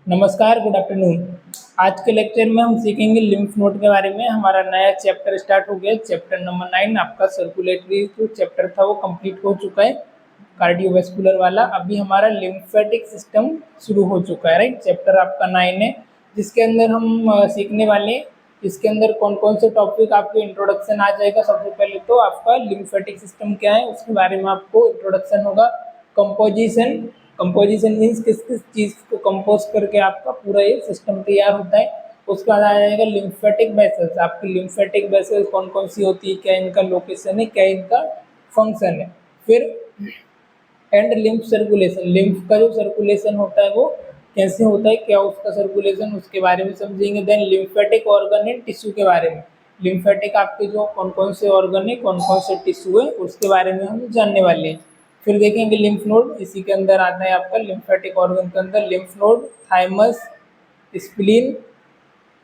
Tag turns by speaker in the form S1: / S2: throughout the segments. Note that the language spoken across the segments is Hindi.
S1: नमस्कार, गुड आफ्टरनून। आज के लेक्चर में हम सीखेंगे लिम्फ नोड के बारे में। हमारा नया चैप्टर स्टार्ट हो गया, चैप्टर नंबर 9। आपका सर्कुलेटरी जो चैप्टर था वो कंप्लीट हो चुका है, कार्डियोवैस्कुलर वाला। अभी हमारा लिम्फेटिक सिस्टम शुरू हो चुका है, राइट। चैप्टर आपका 9 है, जिसके अंदर हम सीखने वाले हैं। इसके अंदर कौन कौन से टॉपिक आपको इंट्रोडक्शन आ जाएगा। सबसे पहले तो आपका लिम्फेटिक सिस्टम क्या है उसके बारे में आपको इंट्रोडक्शन होगा। कंपोजिशन, कंपोजिशन मीन्स किस किस चीज़ को कंपोज करके आपका पूरा ये सिस्टम तैयार होता है। उसके बाद आ जाएगा लिम्फेटिक वेसल्स। आपकी लिम्फेटिक वेसल्स कौन कौन सी होती है, क्या इनका लोकेशन है, क्या इनका फंक्शन है। फिर एंड लिम्फ सर्कुलेशन, लिम्फ का जो सर्कुलेशन होता है वो कैसे होता है, क्या उसका सर्कुलेशन, उसके बारे में समझेंगे। Then lymphatic organ and tissue के बारे में, लिम्फेटिक आपके जो कौन कौन से ऑर्गन है, कौन कौन से टिश्यू है, उसके बारे में हम जानने वाले हैं। फिर देखेंगे लिम्फ नोड, इसी के अंदर आता है आपका लिम्फेटिक ऑर्गन के अंदर लिम्फ नोड, थाइमस, स्प्लीन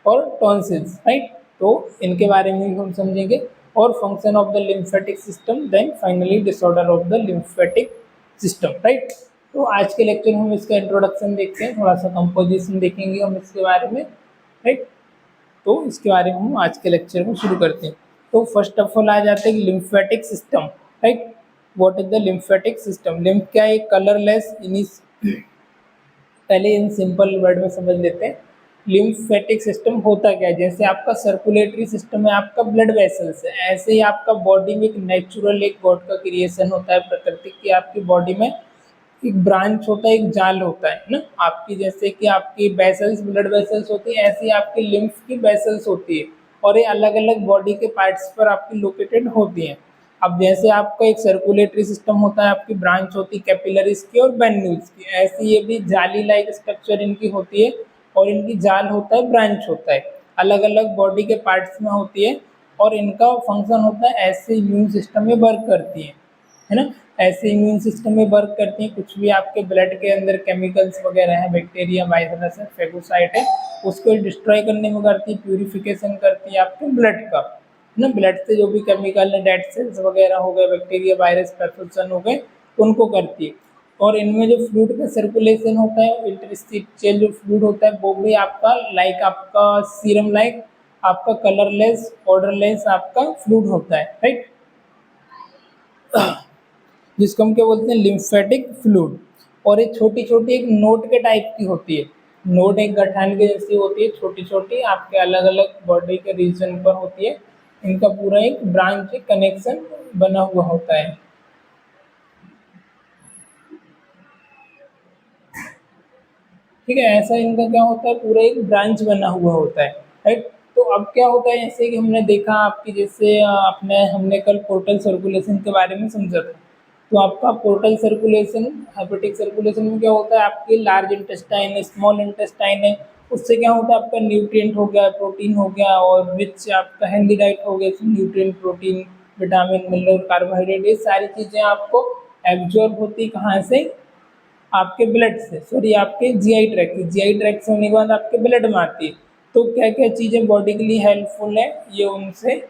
S1: और टॉन्सिल्स, राइट। तो इनके बारे में भी हम समझेंगे और function of the lymphatic system, then finally disorder of the lymphatic system, right. तो आज के लेक्चर में हम इसका इंट्रोडक्शन देखते हैं, थोड़ा सा कंपोजिशन देखेंगे हम इसके बारे में, राइट। तो इसके बारे में हम आज के लेक्चर में शुरू करते हैं। तो फर्स्ट ऑफ ऑल आ जाते हैं lymphatic system, right. What is the lymphatic system. Lymph क्या है, कलरलेस पहले इन सिंपल वर्ड में समझ लेते हैं। लिम्फेटिक सिस्टम होता क्या है, जैसे आपका सर्कुलेटरी सिस्टम है, आपका ब्लड वेसल्स है, ऐसे ही आपका बॉडी में एक नेचुरल एक गॉड का क्रिएशन होता है प्रकृति की। आपकी बॉडी में एक ब्रांच होता है, एक जाल होता है ना। आपकी जैसे कि आपकी वेसल्स ब्लड वेसल्स होती है, ऐसे ही आपकी लिम्फ की वेसल्स होती है और ये अलग अलग बॉडी के पार्ट्स पर आपकी लोकेटेड होती हैं। अब जैसे आपका एक सर्कुलेटरी सिस्टम होता है, आपकी ब्रांच होती है कैपिलरीज की और वेन्यूल्स की, ऐसे ये भी जाली लाइक स्ट्रक्चर इनकी होती है और इनकी जाल होता है, ब्रांच होता है, अलग अलग बॉडी के पार्ट्स में होती है और इनका फंक्शन होता है ऐसे इम्यून सिस्टम में वर्क करती है ना। ऐसे इम्यून सिस्टम में वर्क करती हैं। कुछ भी आपके ब्लड के अंदर केमिकल्स वगैरह हैं, बैक्टीरिया, वायरस है, फेगोसाइट है, उसको डिस्ट्रॉय करने में करती है, प्यूरिफिकेशन करती है आपके ब्लड का, है ना। ब्लड से जो भी केमिकल है, डेड सेल्स वगैरह हो गए, बैक्टीरिया, वायरस, पैथोजन हो गए, उनको करती है। और इनमें जो फ्लूइड का सर्कुलेशन होता है, इंटरस्टिशियल जो फ्लूइड होता है, वो भी आपका लाइक आपका सीरम लाइक आपका कलरलेस, ऑर्डरलेस आपका फ्लूइड होता है, राइट। जिसको हम क्या बोलते हैं, लिम्फेटिक फ्लूइड। और ये छोटी छोटी एक नोट के टाइप की होती है। नोट एक गठान के जैसी होती है, छोटी छोटी आपके अलग अलग बॉडी के रीजन पर होती है। इनका पूरा एक ब्रांच कनेक्शन बना हुआ होता है, ठीक है। ऐसा इनका क्या होता है, पूरा एक ब्रांच बना हुआ होता है, राइट। तो अब क्या होता है, जैसे कि हमने देखा आपकी जैसे हमने कल पोर्टल सर्कुलेशन के बारे में समझा था। तो आपका पोर्टल सर्कुलेशन, हेपेटिक सर्कुलेशन में क्या होता है, आपकी लार्ज इंटेस्टाइन है, स्मॉल इंटेस्टाइन है, उससे क्या होता है आपका न्यूट्रिएंट हो गया, प्रोटीन हो गया और विच आपका हेल्दी डाइट हो गया, nutrient, protein, vitamin, mineral, carbohydrate, ये सारी चीज़ें आपको एब्जॉर्ब होती कहाँ से, आपके ब्लड से, सॉरी आपके जीआई ट्रैक से। जीआई ट्रैक से होने के बाद आपके ब्लड में आती है। तो क्या क्या चीज़ें बॉडी के लिए हेल्पफुल है, ये उनसे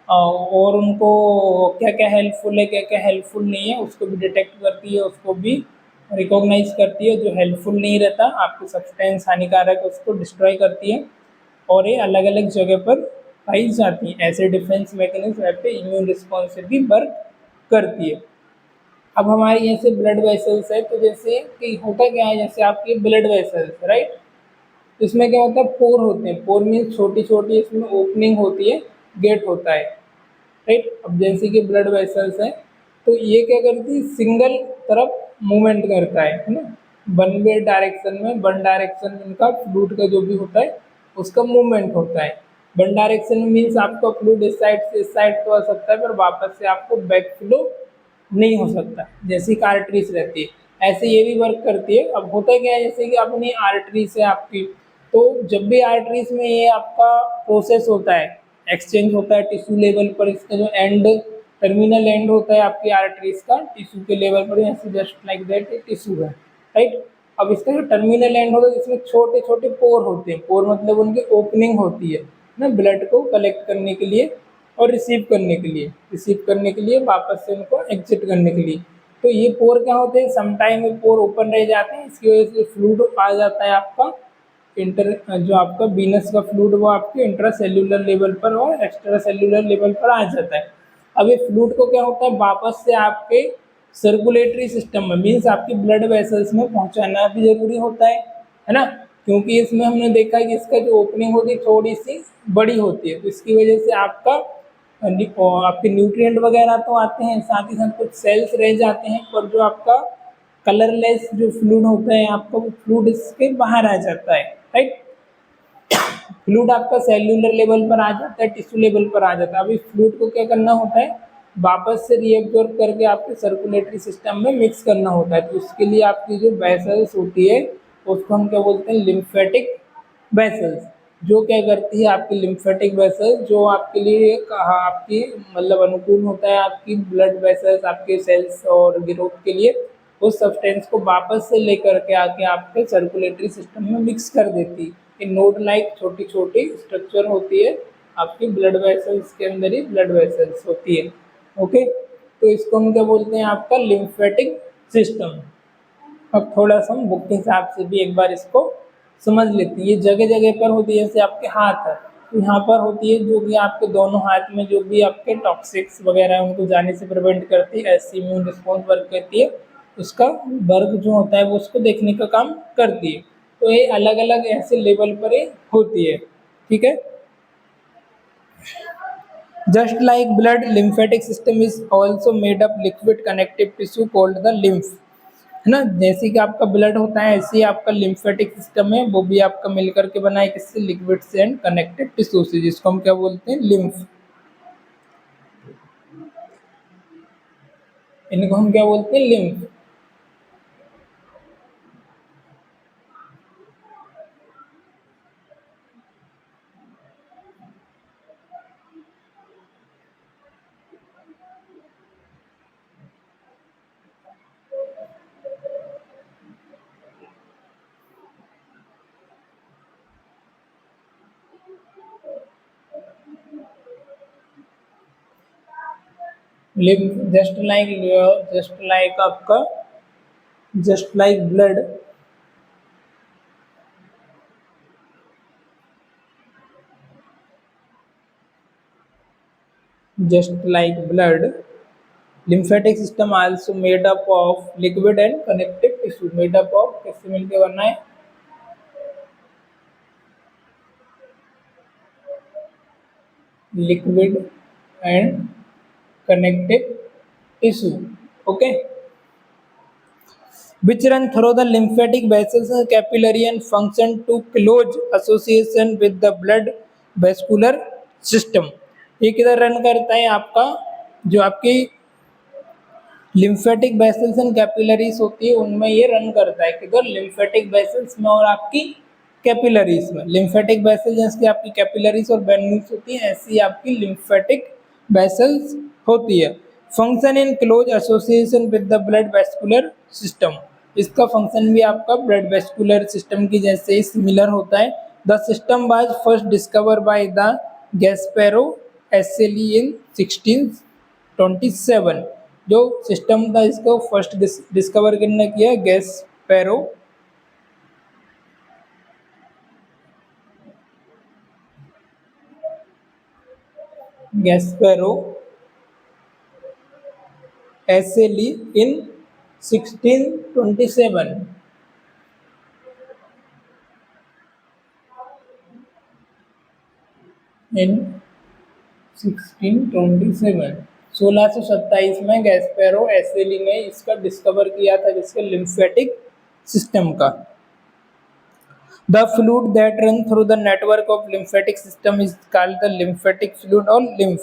S1: और उनको क्या क्या हेल्पफुल है, क्या क्या हेल्पफुल नहीं है, उसको भी डिटेक्ट करती है, उसको भी रिकॉग्नाइज करती है। जो हेल्पफुल नहीं रहता, आपको सब्सटेंस हानिकारक, उसको डिस्ट्रॉय करती है और ये अलग अलग जगह पर पाई जाती है। ऐसे डिफेंस मैकेनिज्म पे इम्यून रिस्पॉन्स से भी वर्क करती है। अब हमारे जैसे ब्लड वेसल्स है, तो जैसे कि होता क्या है, जैसे आपके ब्लड वेसल्स, राइट, इसमें क्या होता है, पोर होते हैं। पोर मीन्स छोटी छोटी इसमें ओपनिंग होती है, गेट होता है, राइट। अब जैसे कि ब्लड वेसल्स है, तो ये क्या करती है, सिंगल तरफ मूवमेंट करता है ना, वन वे डायरेक्शन में, वन डायरेक्शन में इनका फ्लूइड का जो भी होता है उसका मूवमेंट होता है। वन डायरेक्शन में मीन्स आपका फ्लूइड इस साइड से इस साइड तो आ सकता है, पर वापस से आपको बैक फ्लो नहीं हो सकता, जैसी कि आर्टरीज रहती है ऐसे ये भी वर्क करती है। अब होता क्या है, जैसे कि अपनी आर्टरीज है आपकी, तो जब भी आर्टरीज में ये आपका प्रोसेस होता है, एक्सचेंज होता है टिश्यू लेवल पर, इसका जो एंड टर्मिनल एंड होता है आपकी आर्टरीज का टिश्यू के लेवल पर, ऐसे जस्ट लाइक दैट टिश्यू है, राइट। अब इसका जो टर्मिनल एंड होता है, इसमें छोटे छोटे पोर होते हैं। पोर मतलब उनकी ओपनिंग होती है ना, ब्लड को कलेक्ट करने के लिए और रिसीव करने के लिए वापस से उनको एग्जिट करने के लिए। तो ये पोर क्या होते हैं, समटाइम में पोर ओपन रह जाते हैं, इसकी वजह से फ्लूइड आ जाता है आपका इंटर जो आपका वीनस का फ्लूइड वो आपके इंट्रा सेल्यूलर लेवल पर और एक्स्ट्रा सेल्यूलर लेवल पर आ जाता है। अब ये फ्लूइड को क्या होता है वापस से आपके सर्कुलेटरी सिस्टम में मीन्स आपकी ब्लड वेसल्स में पहुंचाना भी जरूरी होता है ना, क्योंकि इसमें हमने देखा कि इसका जो ओपनिंग होती है थोड़ी सी बड़ी होती है, तो इसकी वजह से आपके न्यूट्रिएंट वगैरह तो आते हैं, साथ ही साथ कुछ सेल्स रह जाते हैं, पर जो आपका कलरलेस जो फ्लूइड होता है आपका वो फ्लूइड इसके बाहर आ जाता है, राइट। फ्लूइड आपका सेल्यूलर लेवल पर आ जाता है, टिश्यू लेवल पर आ जाता है। अब इस फ्लूइड को क्या करना होता है वापस से रीएब्जॉर्ब करके आपके सर्कुलेटरी सिस्टम में मिक्स करना होता है, तो उसके लिए आपकी जो वेसल्स होती है उसको हम क्या बोलते हैं लिम्फेटिक वेसल्स। जो क्या करती है आपकी लिम्फेटिक वेसल्स जो आपके लिए आपकी मतलब अनुकूल होता है आपकी ब्लड वेसल्स आपके सेल्स और ग्रोथ के लिए, उस सब्सटेंस को वापस से लेकर के आके आपके सर्कुलेटरी सिस्टम में मिक्स कर देती है। ये नोड लाइक छोटी छोटी स्ट्रक्चर होती है आपकी ब्लड वेसल्स के अंदर ही ब्लड वेसल्स होती है। ओके, तो इसको हम क्या बोलते हैं आपका लिम्फेटिक सिस्टम। अब थोड़ा सा हम बुक के हिसाब से भी एक बार इसको समझ लेते हैं। ये जगह जगह पर होती है, जैसे आपके हाथ है तो यहाँ पर होती है जो कि आपके दोनों हाथ में जो भी आपके टॉक्सिक्स वगैरह है उनको जाने से प्रिवेंट करती है, ऐसी इम्यून रिस्पॉन्स वर्क करती है, उसका वर्क जो होता है वो उसको देखने का काम करती है। तो ये अलग अलग ऐसे लेवल पर ये होती है, ठीक है। Just like blood lymphatic system is also made up liquid connective tissue called the lymph, है ना। जैसे कि आपका ब्लड होता है ऐसे ही आपका लिम्फेटिक सिस्टम है वो भी आपका मिलकर के बना है किससे लिक्विड से एंड कनेक्टिव टिश्यू से, जिसको हम क्या बोलते हैं लिम्फ। इनको हम क्या बोलते हैं लिम्फ। लिम्फ जस्ट लाइक आपका just like blood just like blood lymphatic system also made up of liquid and connective tissue, made up of किससे मिलके बना है liquid and connective tissue, okay, which run through the lymphatic vessels and capillary and function to close association with the blood vascular system। ये किधर रन करता है आपका जो आपकी लिम्फेटिक वेसल्स एंड कैपिलरीज होती है उनमें ये रन करता है, किधर लिम्फेटिक वेसल्स में और आपकी कैपिलरीज में। लिम्फेटिक वेसल्स जैसे आपकी कैपिलरीज और वेन्यूल्स होती है ऐसी आपकी लिम्फेटिक वेसल्स होती है। Function in close association with the blood vascular system, इसका फंक्शन भी आपका ब्लड वेस्कुलर सिस्टम की जैसे ही सिमिलर होता है। The system was first discover by the Gaspare Aselli in 1627। जो सिस्टम था इसको फर्स्ट डिस्कवर करने किया गैस्पेरो एसेली इन 1627। इन 1627 1627 में गैस्पेरो एसेली ने इसका डिस्कवर किया था जिसके लिम्फेटिक सिस्टम का। The fluid that run through the network of lymphatic system is called the lymphatic fluid और lymph।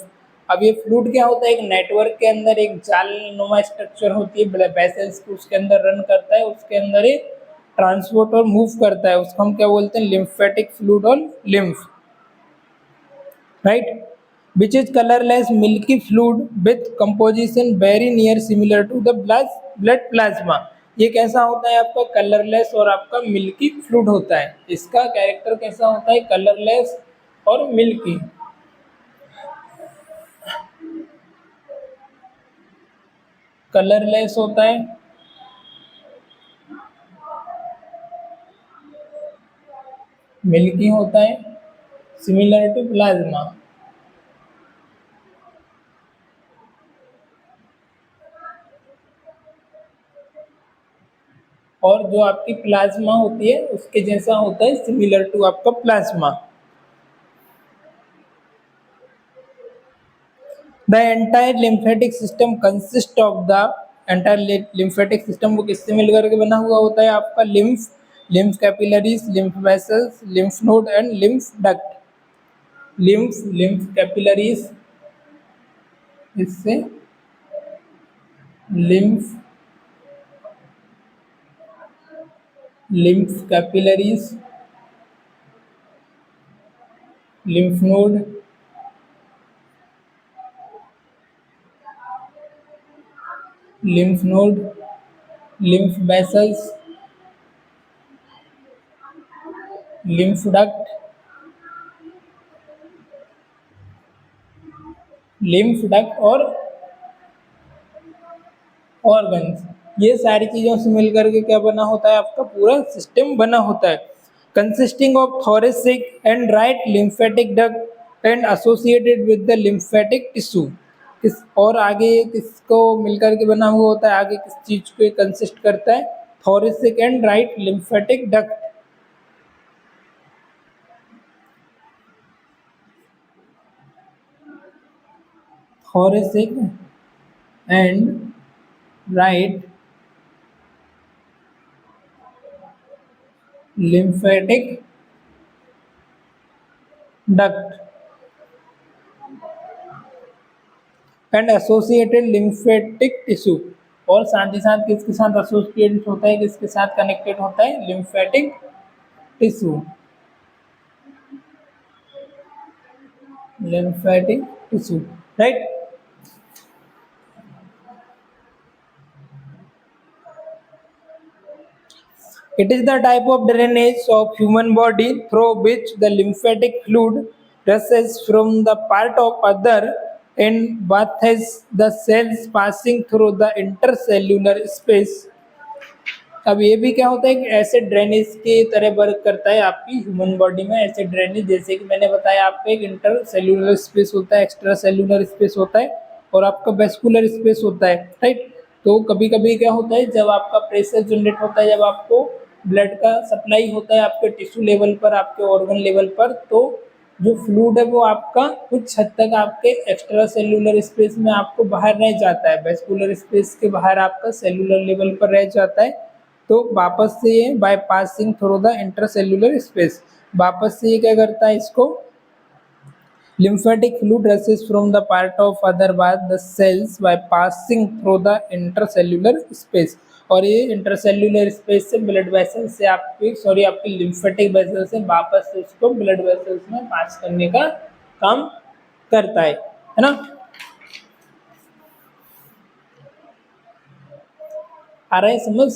S1: अब ये फ्लूइड क्या होता है एक नेटवर्क के अंदर एक जालनुमा स्ट्रक्चर होती है ब्लड वेसल्स को उसके अंदर रन करता है, उसके अंदर ये ट्रांसपोर्ट और मूव करता है, उसको हम क्या बोलते हैं लिम्फेटिक फ्लूइड और lymph, right, which is colorless milky fluid with composition very near similar to the blood plasma। ये कैसा होता है आपका कलरलेस और आपका मिल्की फ्लूइड होता है, इसका कैरेक्टर कैसा होता है कलरलेस और मिल्की। कलरलेस होता है मिल्की होता है, सिमिलर टू प्लाज्मा। और जो आपकी प्लाज्मा होती है उसके जैसा होता है, सिमिलर टू आपका plasma. The entire lymphatic system consist of the entire lymphatic system, वो किससे मिलकर के बना हुआ होता है आपका? Lymph, lymph capillaries, lymph vessels, lymph node and lymph duct. Lymph, lymph capillaries, इससे lymph, lymph capillaries, lymph node, lymph node, lymph vessels, lymph duct, lymph duct और ऑर्गन्स, ये सारी चीज़ों से मिलकर के क्या बना होता है? आपका पूरा सिस्टम बना होता है। Consisting of thoracic and right lymphatic duct and associated with the lymphatic tissue. किस और आगे किसको मिलकर के बना हुआ होता है? आगे किस चीज़ को कंसिस्ट करता है? Thoracic and right lymphatic duct. Thoracic and right lymphatic duct and associated lymphatic tissue. और साथ ही साथ किसके साथ एसोसिएटेड होता है, किसके साथ कनेक्टेड होता है? Lymphatic tissue, lymphatic tissue, right. It is the type of drainage of human body through which the lymphatic fluid rushes from the part of other and bathes the cells passing through the intercellular space। अब ये भी क्या होता है कि ऐसे ड्रेनेज की तरह वर्क करता है आपकी ह्यूमन बॉडी में। ऐसे ड्रेनेज जैसे कि मैंने बताया आपको, एक इंटर सेल्यूलर स्पेस होता है, एक्स्ट्रा सेल्यूलर स्पेस होता है और आपका वेस्कुलर स्पेस होता है, राइट। तो कभी कभी क्या होता है, जब आपका प्रेशर जनरेट होता है, जब आपको ब्लड का सप्लाई होता है आपके टिश्यू लेवल पर, आपके ऑर्गन लेवल पर, तो जो फ्लूइड है वो आपका कुछ हद तक आपके एक्स्ट्रा सेल्यूलर स्पेस में आपको बाहर रह जाता है, वेस्कुलर स्पेस के बाहर आपका सेल्यूलर लेवल पर रह जाता है। तो वापस से ये by passing through the intercellular space, वापस से ये क्या करता है, इसको lymphatic fluid rushes from the part of other by the cells by passing through the intercellular space। और ये इंटरसेल्यूलर स्पेस से ब्लड वेसल से आपकी लिम्फेटिक वेसल से वापस से उसको ब्लड वेसल्स में पास करने का काम करता है ना। आ रहा है समझ?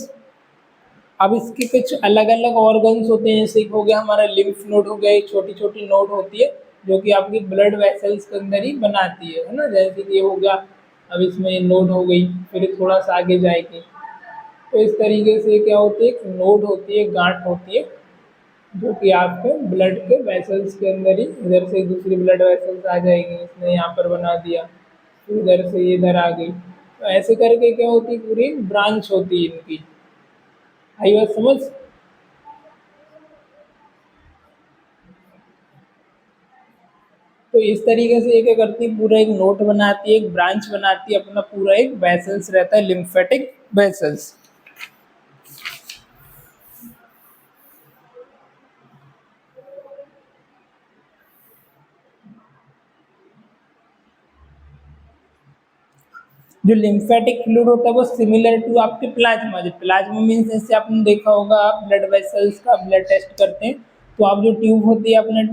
S1: अब इसके कुछ अलग अलग ऑर्गन्स होते हैं, जैसे हो गया हमारा लिम्फ नोड हो गया, एक छोटी छोटी नोड होती है जो कि आपकी ब्लड वेसल्स के अंदर ही बनाती है ना। जैसे कि ये हो गया, अब इसमें ये नोड हो गई, फिर थोड़ा सा आगे जाएगी, तो इस तरीके से क्या होती है, एक नोड होती है, गांठ होती है, जो कि आपके ब्लड के वेसल्स के अंदर ही, इधर से दूसरी ब्लड वेसल्स आ जाएगी, इसने यहाँ पर बना दिया, फिर इधर से ये इधर आ गई, तो ऐसे करके क्या होती है, पूरी ब्रांच होती है इनकी। आई बात समझ? तो इस तरीके से ये क्या करती है, पूरा एक नोट बनाती है, एक ब्रांच बनाती है, अपना पूरा एक वेसल्स रहता है, लिम्फेटिक वेसल्स। जो लिम्फेटिक फ्लूइड होता है वो सिमिलर टू आपके प्लाज्मा, जो प्लाज्मा मीन्स जैसे आपने देखा होगा, आप ब्लड वेसल्स का ब्लड टेस्ट करते हैं तो आप जो ट्यूब होती है आपने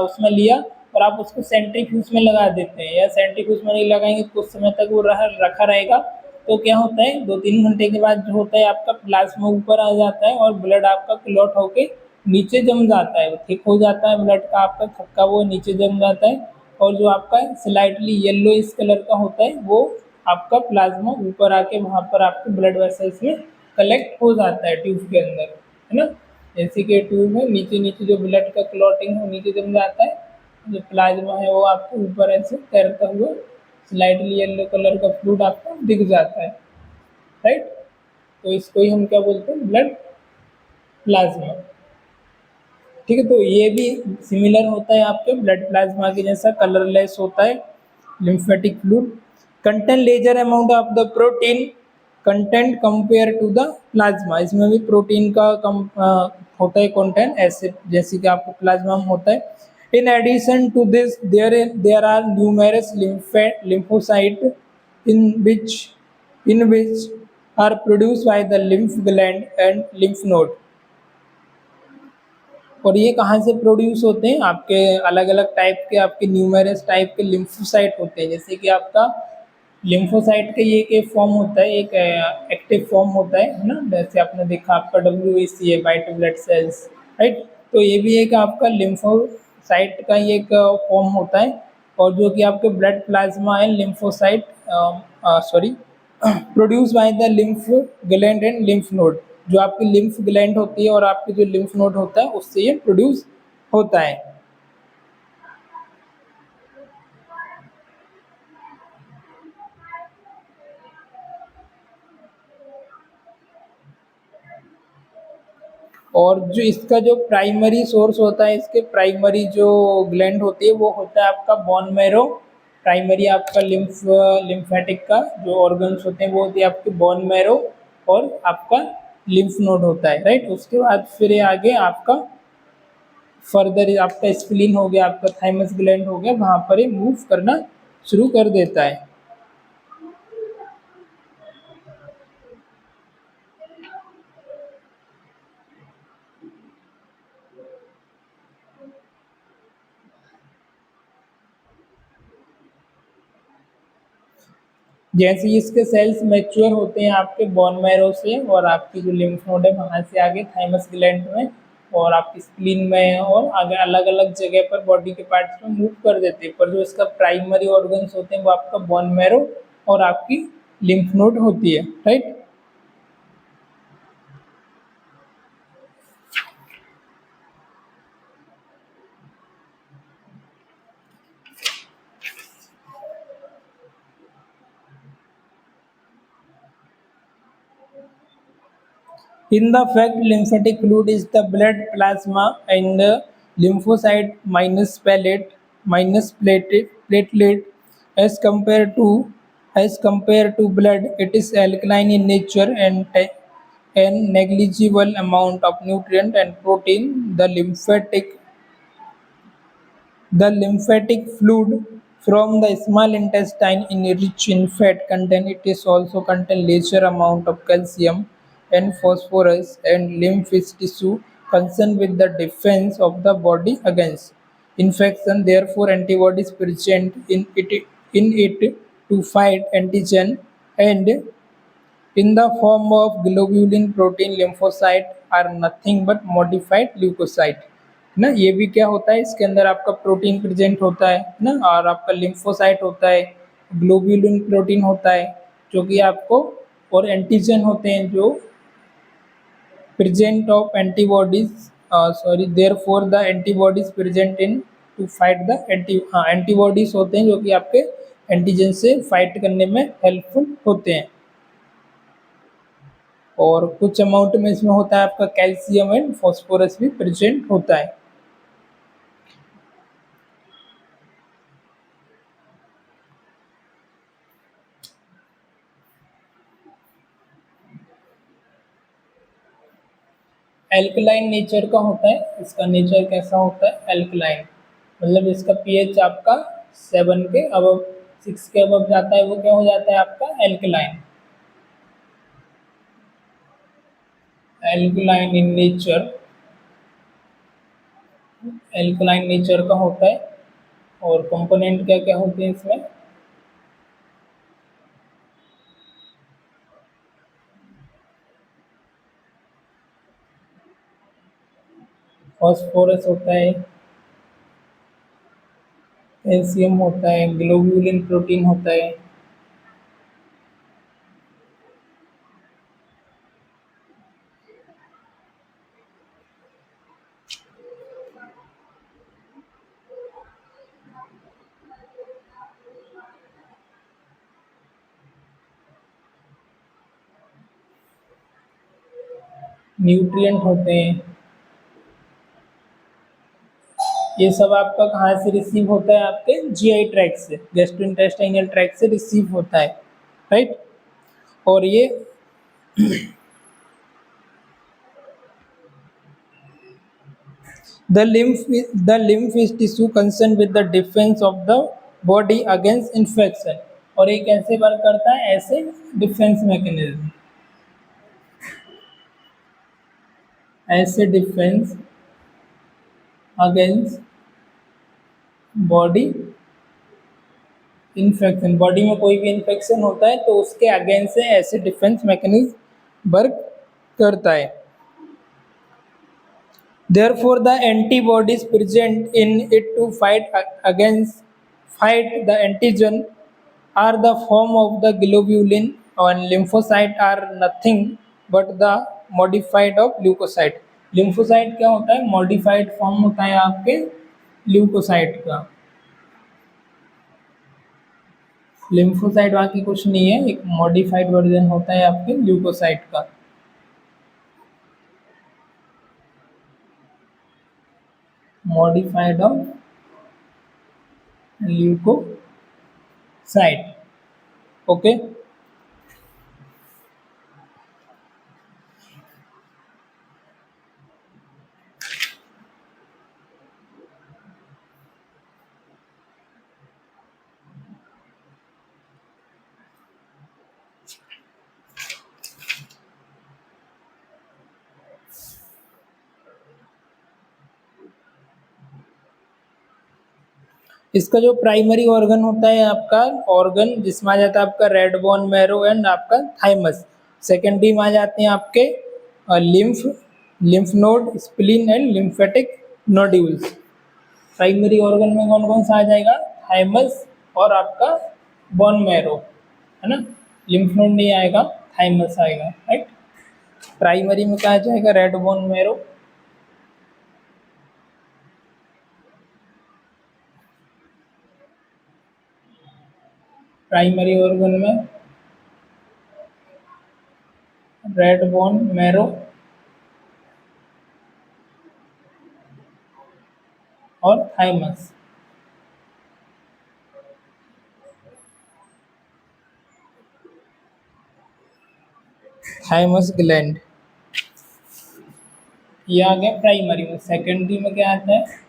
S1: उसमें लिया और आप उसको सेंट्रीफ्यूज में लगा देते हैं, या सेंट्रीफ्यूज में नहीं लगाएंगे तो कुछ समय तक वो रखा रहेगा, तो क्या होता है 2-3 घंटे के बाद जो होता है आपका प्लाज्मा ऊपर आ जाता है और ब्लड आपका क्लॉट होके नीचे जम जाता है, थिक हो जाता है ब्लड का, आपका थक्का वो नीचे जम जाता है, और जो आपका स्लाइटली येलो इस कलर का होता है वो आपका प्लाज्मा ऊपर आके वहाँ पर आपके ब्लड वेसल्स में कलेक्ट हो जाता है ट्यूब के अंदर, है ना। जैसे कि ट्यूब है, नीचे नीचे जो ब्लड का क्लॉटिंग है वो नीचे जम जाता है, जो प्लाज्मा है वो आपको ऊपर ऐसे तैरता हुआ स्लाइटली येलो कलर का फ्लूइड आपको दिख जाता है, राइट। तो इसको ही हम क्या बोलते हैं, ब्लड प्लाज्मा। ठीक है, तो ये भी सिमिलर होता है आपके ब्लड प्लाज्मा के जैसा, कलरलेस होता है lymphatic fluid, contain lesser amount of the protein content compare to the plasma. इसमें भी प्रोटीन का कम होता है कंटेंट, ऐसे जैसे कि आपको प्लाज्मा में होता है। In addition to this there are numerous lymphocyte in which in which are produced by the lymph gland and lymph node। और ये कहाँ से प्रोड्यूस होते हैं, आपके अलग अलग टाइप के, आपके न्यूमेरस टाइप के लिम्फोसाइट होते हैं। जैसे कि आपका लिम्फोसाइट का ये एक फॉर्म होता है, एक एक्टिव फॉर्म होता है ना, जैसे आपने देखा आपका WBC है, वाइट ब्लड सेल्स, राइट। तो ये भी एक आपका लिम्फोसाइट का ही एक फॉर्म होता है, और जो कि आपके ब्लड प्लाज्मा है lymphocyte sorry produce by the lymph gland and lymph node. जो आपकी लिम्फ ग्लैंड होती है और आपकी जो लिम्फ नोड होता है उससे ये प्रोड्यूस होता है। और जो इसका जो प्राइमरी सोर्स होता है, इसके प्राइमरी जो ग्लैंड होती है वो होता है आपका बोन मैरो। प्राइमरी आपका लिम्फेटिक का जो ऑर्गन्स होते हैं वो होती है आपकी बोन मैरो और आपका लिम्फ नोड होता है, राइट। उसके बाद फिर ये आगे आपका फर्दर आपका स्प्लीन हो गया, आपका थाइमस ग्लैंड हो गया, वहाँ पर ये मूव करना शुरू कर देता है। जैसे ही इसके सेल्स मैच्योर होते हैं आपके बोन मैरो से, और आपकी जो लिम्फ नोड है वहाँ से आगे थाइमस ग्लैंड में और आपकी स्प्लीन में और आगे अलग अलग जगह पर बॉडी के पार्ट्स में मूव कर देते हैं। पर जो इसका प्राइमरी ऑर्गन्स होते हैं वो आपका बोन मैरो और आपकी लिम्फ नोड होती है, right. In the fact, lymphatic fluid is the blood plasma and the lymphocyte minus platelet as compared to blood. It is alkaline in nature and negligible amount of nutrient and protein. The lymphatic fluid from the small intestine is rich in fat content. It is also contain larger amount of calcium and phosphorus and lymph is tissue concerned with the defense of the body against infection. Therefore, antibodies present in it to fight antigen and in the form of globulin protein lymphocyte are nothing but modified leukocyte ना। ये भी क्या होता है, इसके अंदर आपका प्रोटीन प्रेजेंट होता है ना, और आपका लिम्फोसाइट होता है, ग्लोब्यूलिन प्रोटीन होता है जो कि आपको, और एंटीजन होते हैं जो present of antibodies sorry therefore the antibodies present in to fight the antibodies होते हैं जो कि आपके एंटीजन से फाइट करने में हेल्पफुल होते हैं। और कुछ अमाउंट में इसमें होता है आपका कैल्शियम एंड फॉस्फोरस भी प्रेजेंट होता है। एल्कलाइन नेचर का होता है, इसका नेचर कैसा होता है, एल्कलाइन मतलब इसका पीएच आपका 7 के अब 6 के अब जाता है, वो क्या हो जाता है आपका alkaline. Alkaline in nature, alkaline nature का होता है। और कंपोनेंट क्या क्या होते हैं इसमें, फॉस्फोरस होता है, कैल्शियम होता है, ग्लोब्यूलिन प्रोटीन होता है, न्यूट्रिएंट होते हैं, ये सब आपका कहाँ से रिसीव होता है? आपके जीआई ट्रैक्ट से, गैस्ट्रोइंटेस्टाइनल ट्रैक्ट से रिसीव होता है, राइट। और ये the lymph is tissue concerned with the defense of the body against infection। और ये कैसे वर्क करता है? ऐसे डिफेंस मैकेनिज्म, ऐसे defence against body infection, body में कोई भी इन्फेक्शन होता है तो उसके अगेंस्ट से ऐसे डिफेंस मैकेनिज्म वर्क करता है। Therefore, the antibodies present in it to fight the antigen are the form of the globulin, and lymphocyte are nothing but the modified of leukocyte। lymphocyte क्या होता है? मॉडिफाइड फॉर्म होता है आपके ल्यूकोसाइट का। लिम्फोसाइट बाकी कुछ नहीं है, एक मॉडिफाइड वर्जन होता है आपके ल्यूकोसाइट का। Modified of leucocyte, okay. इसका जो प्राइमरी ऑर्गन होता है आपका ऑर्गन, जिसमें आ जाता है आपका रेड बोन मैरो एंड आपका थाइमस। सेकेंडरी में आ जाते हैं आपके lymph node, spleen and lymphatic nodules. Primary organ में कौन कौन सा आ जाएगा? थाइमस और आपका बोन मैरो, है ना। लिम्फ नोड नहीं आएगा, थाइमस आएगा, राइट। प्राइमरी में क्या आ जाएगा? Red bone marrow, primary organ में रेड बोन मैरो और थाइमस। थाइमस ग्लैंड ये आ गया प्राइमरी में। सेकेंडरी में क्या आता है?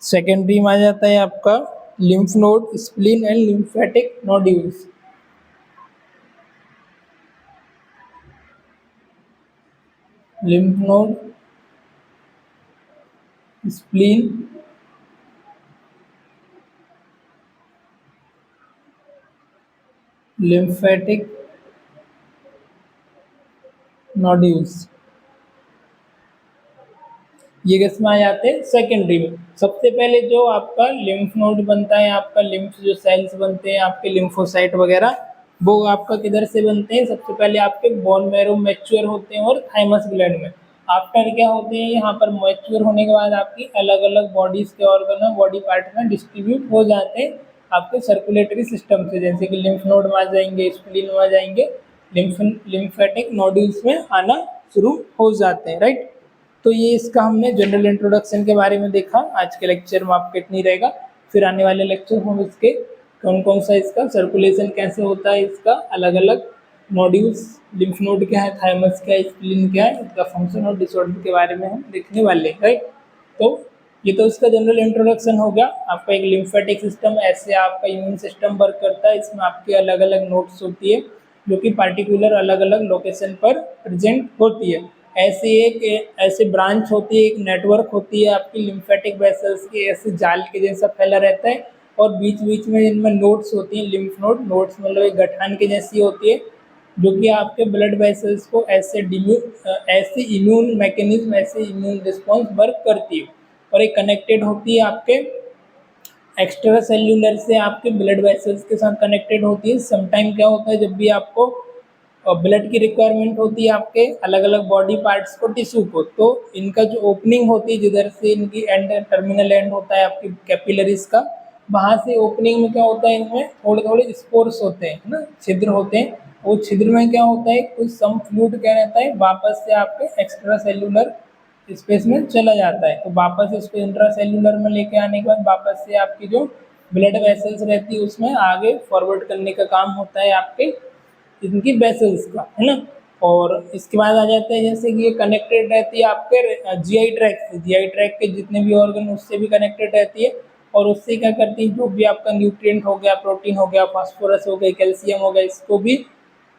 S1: सेकेंडरी में आ जाता है आपका lymph node, spleen and lymphatic nodules. Lymph node, spleen, lymphatic nodules, ये किस में आ जाते हैं? सेकेंडरी में। सबसे पहले जो आपका लिम्फ नोड बनता है, आपका लिम्फ जो सेल्स बनते हैं आपके लिम्फोसाइट वगैरह, वो आपका किधर से बनते हैं? सबसे पहले आपके बोन मैरो मैच्योर होते हैं और थाइमस ग्लैंड में। आफ्टर क्या होते हैं? यहाँ पर मैच्योर होने के बाद आपकी अलग अलग बॉडीज के ऑर्गन में, बॉडी पार्ट में डिस्ट्रीब्यूट हो जाते हैं आपके सर्कुलेटरी सिस्टम से, जैसे कि लिम्फ नोड में आ जाएंगे, स्प्लीन में आ जाएंगे, लिम्फेटिक नोड्यूल्स में आना शुरू हो जाते हैं, राइट। तो ये इसका हमने जनरल इंट्रोडक्शन के बारे में देखा। आज के लेक्चर में आपका इतना ही रहेगा, फिर आने वाले लेक्चर हम इसके कौन कौन सा इसका सर्कुलेशन कैसे होता है, इसका अलग अलग नोड्यूल्स, लिम्फ नोड क्या है, थाइमस क्या है, स्प्लीन क्या है, इसका फंक्शन और डिसऑर्डर के बारे में हम देखने वाले हैं, राइट। तो ये तो इसका जनरल इंट्रोडक्शन हो गया। आपका एक लिम्फेटिक सिस्टम, ऐसे आपका इम्यून सिस्टम वर्क करता है। इसमें आपकी अलग अलग नोड्स होती है जो कि पार्टिकुलर अलग अलग लोकेशन पर प्रेजेंट होती है। ऐसे ब्रांच होती है, एक नेटवर्क होती है आपकी लिम्फेटिक वेसल्स की, ऐसे जाल के जैसा फैला रहता है, और बीच बीच में इनमें नोड्स होती हैं, लिम्फ नोड। नोड्स मतलब एक गठान के जैसी होती है, जो कि आपके ब्लड वेसल्स को ऐसे इम्यून मैकेनिज्म, ऐसे इम्यून रिस्पॉन्स वर्क करती है। और एक कनेक्टेड होती है आपके एक्स्ट्रा सेल्यूलर से, आपके ब्लड वेसल्स के साथ कनेक्टेड होती है। समटाइम क्या होता है, जब भी आपको ब्लड की रिक्वायरमेंट होती है आपके अलग अलग बॉडी पार्ट्स को, टिश्यू को, तो इनका जो ओपनिंग होती है, जिधर से इनकी एंड टर्मिनल एंड होता है आपकी कैपिलरीज का, वहाँ से ओपनिंग में क्या होता है, इनमें थोड़े थोड़े स्पोर्स होते हैं, है ना, छिद्र होते हैं, वो छिद्र में क्या होता है, कुछ सम फ्लूइड क्या रहता है, वापस से आपके एक्स्ट्रा सेल्यूलर स्पेस में चला जाता है। तो वापस इसको इंट्रा सेल्यूलर में लेके आने के बाद वापस से आपकी जो ब्लड वेसल्स रहती है उसमें आगे फॉरवर्ड करने का काम होता है आपके इनकी वेसल्स का, है ना। और इसके बाद आ जाता है जैसे कि ये कनेक्टेड रहती है आपके जीआई ट्रैक से, जीआई ट्रैक के जितने भी ऑर्गन उससे भी कनेक्टेड रहती है। और उससे क्या करती है, जो भी आपका न्यूट्रिएंट हो गया, प्रोटीन हो गया, फास्फोरस हो गया, कैल्शियम हो गया, इसको भी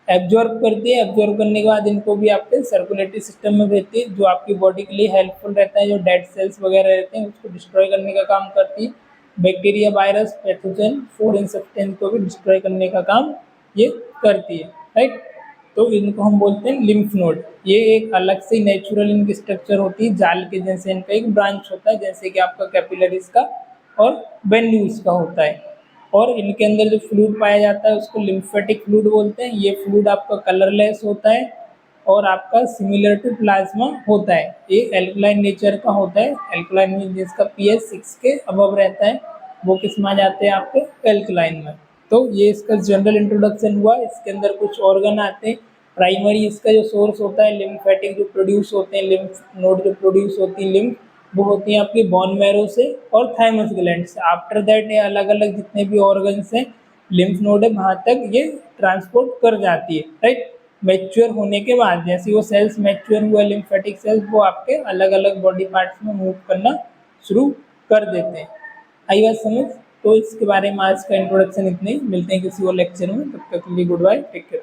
S1: एब्जॉर्ब करती है। एब्जॉर्ब करने के बाद इनको भी आपके सर्कुलेटरी सिस्टम में भेजती है, जो आपकी बॉडी के लिए हेल्पफुल रहता है। जो डेड सेल्स वगैरह रहते हैं उसको डिस्ट्रॉय करने का काम करती है। Bacteria, virus, pathogen, foreign substance को भी डिस्ट्रॉय करने का काम ये करती है, राइट। तो इनको हम बोलते हैं लिम्फ नोड। ये एक अलग से नेचुरल इनकी स्ट्रक्चर होती है, जाल के जैसे इनका एक ब्रांच होता है, जैसे कि आपका कैपिलरीज का और वेन्यूज का होता है। और इनके अंदर जो फ्लूइड पाया जाता है उसको लिम्फेटिक फ्लूइड बोलते हैं। ये फ्लूइड आपका कलरलेस होता है और आपका सिमिलर टू प्लाज्मा होता है। ये एल्कलाइन नेचर का होता है। एल्कलाइन मीन जिसका पीएच 6 के अबव रहता है वो किस में आ जाते हैं, आपके एल्कलाइन में। तो ये इसका जनरल इंट्रोडक्शन हुआ। इसके अंदर कुछ ऑर्गन आते हैं। प्राइमरी इसका जो सोर्स होता है लिम्फेटिक जो प्रोड्यूस होते हैं, लिम्फ नोड जो प्रोड्यूस होती है लिम्फ, वो होती है आपकी बोन मैरो से और थाइमस ग्लैंड से। आफ्टर दैट ये अलग अलग जितने भी ऑर्गन्स हैं, लिम्फ नोड है, वहाँ तक ये ट्रांसपोर्ट कर जाती है, राइट। मैच्योर होने के बाद जैसे वो सेल्स मैच्योर हुए लिम्फेटिक सेल्स, वो आपके अलग अलग बॉडी पार्ट्स में मूव करना शुरू कर देते हैं। आई बात समझ। तो इसके बारे में आज का इंट्रोडक्शन इतने ही। मिलते हैं किसी और लेक्चर में, तब तक के लिए गुड बाय, टेक केयर।